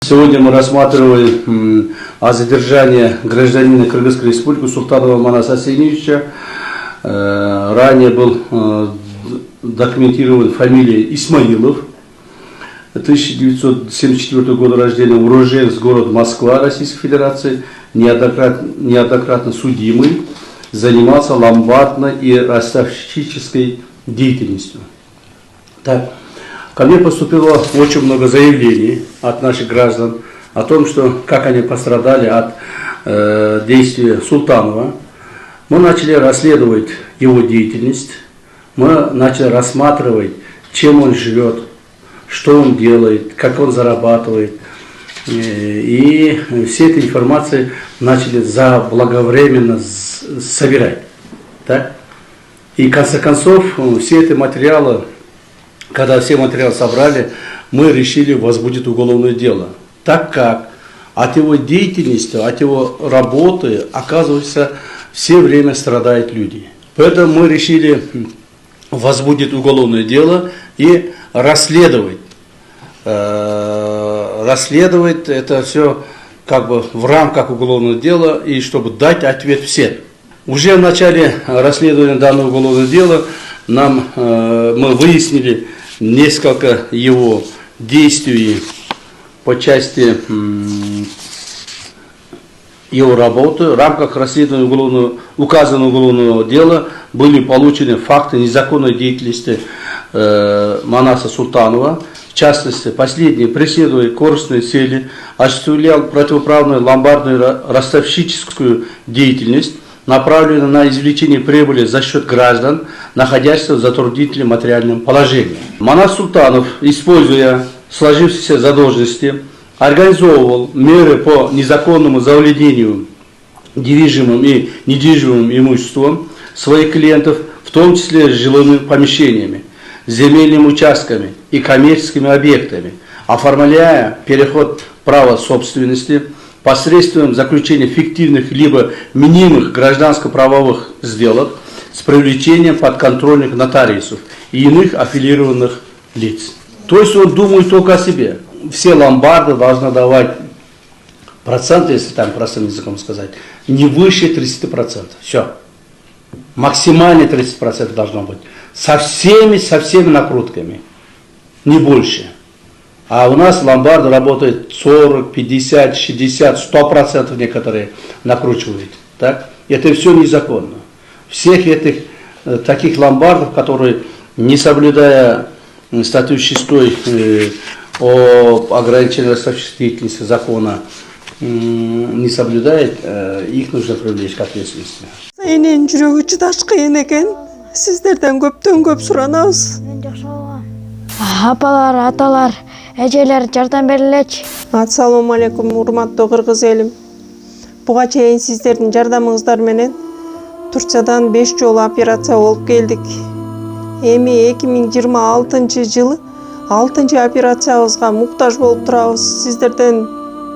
Сегодня мы рассматриваем о задержании гражданина Кыргызской республики Султанова Манаса Асеневича. Ранее был документирован фамилия Исмаилов, 1974 года рождения, уроженец города Москва, Российской Федерации, неоднократно судимый, занимался ломбардной и ростовщической деятельностью. Так, ко мне поступило очень много заявлений от наших граждан о том, что как они пострадали от действия Султанова. Мы начали расследовать его деятельность, мы начали рассматривать, чем он живет, что он делает, как он зарабатывает. И все эти информации начали заблаговременно собирать. Так? И в конце концов, все эти материалы, когда все материалы собрали, мы решили возбудить уголовное дело. Так как от его деятельности, от его работы, оказывается, все время страдают люди. Поэтому мы решили возбудить уголовное дело и расследовать. Расследовать это все как бы в рамках уголовного дела и чтобы дать ответ всем. Уже в начале расследования данного уголовного дела мы выяснили несколько его действий по части его работы. В рамках расследования указанного уголовного дела были получены факты незаконной деятельности Манаса Султанова. В частности, последний, преследуя корыстные цели, осуществлял противоправную ломбардную ростовщическую деятельность, направленную на извлечение прибыли за счет граждан, находящихся в затруднительном материальном положении. Манас Султанов, используя сложившиеся задолженности, организовывал меры по незаконному завладению движимым и недвижимым имуществом своих клиентов, в том числе жилыми помещениями, земельными участками и коммерческими объектами, оформляя переход права собственности посредством заключения фиктивных либо мнимых гражданско-правовых сделок с привлечением подконтрольных нотариусов и иных аффилированных лиц. То есть он думает только о себе. Все ломбарды должны давать проценты, если там простым языком сказать, не выше 30%. Все. Максимально 30% должно быть. Со всеми накрутками. Не больше. А у нас ломбарды работают 40, 50, 60, 100% некоторые накручивают. Так? Это все незаконно. Всех этих таких ломбардов, которые, не соблюдая статью 6 о ограничении ростовщической деятельности закона, не соблюдает, их нужно привлечь к ответственности. Энен жүрөгү чыдаш кыйын экен. Сиздерден көптөн көп суранабыз. Апалар, аталар, эжелер жардам берилечи. Ассалому алейкум, урматтуу кыргыз элим. Буга чейин сиздердин жардамыңыздар менен Турциядан 5 жолу операция болуп келдик. Эми 2026 жылы 6-чы операциябызга муктаж болуп турабыз. Сиздерден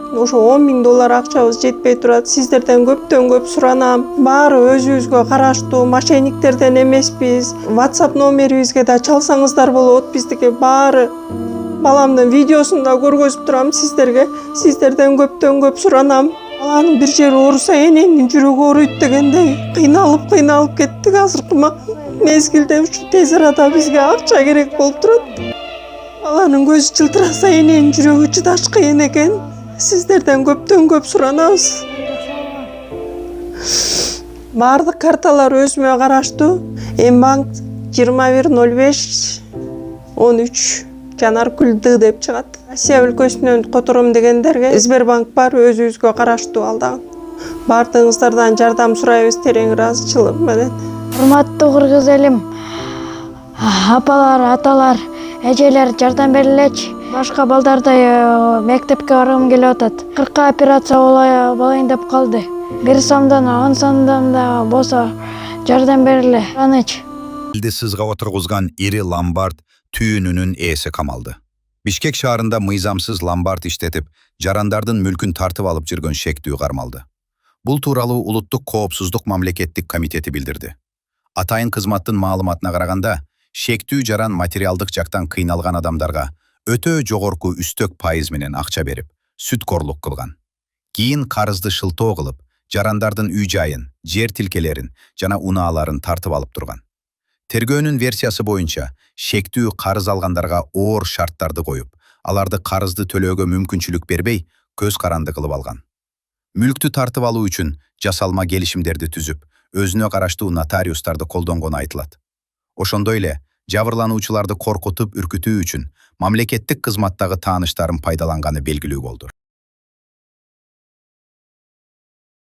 ошо $10.000 акчабыз жетпей турат. Сиздерден көптөн көп суранам. Баары өзүбүзгө караштуу, мошенниктерден эмеспиз. WhatsApp номерибизге да чалсаңыздар болот. Биздики баары баламдын видеосун да көргөзүп турам сиздерге. Сиздерден көптөн көп суранам. Баланын бир жери ооруса эненин жүрөгү ооруйт дегендей кыйналып кеттик. Азыркы мезгилде ушу тез арада бизге акча керек болуп турат. Баланын көзү жылтыраса эненин жүрөгү чыдаш кыйын экен. Сиздерден көптөн көп суранабыз. Бардык карталар өзүмө караштуу. Мбанк 210513 Жанаркүл Д деп чыгат. Россия өлкөсүнөн котором дегендерге Сбербанк бар, өзүбүзгө караштуу алдагы. Бардыгыңыздардан жардам сурайбыз терең ыраазычылык менен. Урматтуу кыргыз элим, апалар, аталар, эжелер жардам берилечи. Башка балдардай мектепке баргым келип атат. 40 операция болайын деп калды. 1 сомдон 10 сомдон да болсо жардам бериле. Аныч. Элди сызга отургузган ири ломбард түйүнүнүн ээси камалды. Бишкек шаарында мыйзамсыз ломбард иштетип, жарандардын мүлкүн тартып алып жүргөн шектүү кармалды. Бул тууралуу Улуттук коопсуздук мамлекеттик комитети билдирди. Атайын кызматтын маалыматына караганда, шектүү жаран материалдык жактан кыйналган адамдарга өтө жогорку үстөк пайыз менен акча берип, сүткорлук кылган. Кийин карызды шылтоо кылып, жарандардын үй жайын, жер тилкелерин жана унааларын тартып алып турган. Тергөөнүн версиясы боюнча, шектүү карыз алгандарга оор шарттарды коюп, аларды карызды төлөөгө мүмкүнчүлүк бербей, көз каранды кылып алган. Мүлктү тартып алуу үчүн жасалма келишимдерди түзүп, өзүнө караштуу нотариустарды колдонгону айтылат. Ошондой эле, жабырлануучуларды коркутуп, үркүтүү үчүн мамлекеттик кызматтагы тааныштарын пайдаланганы белгилүү болду.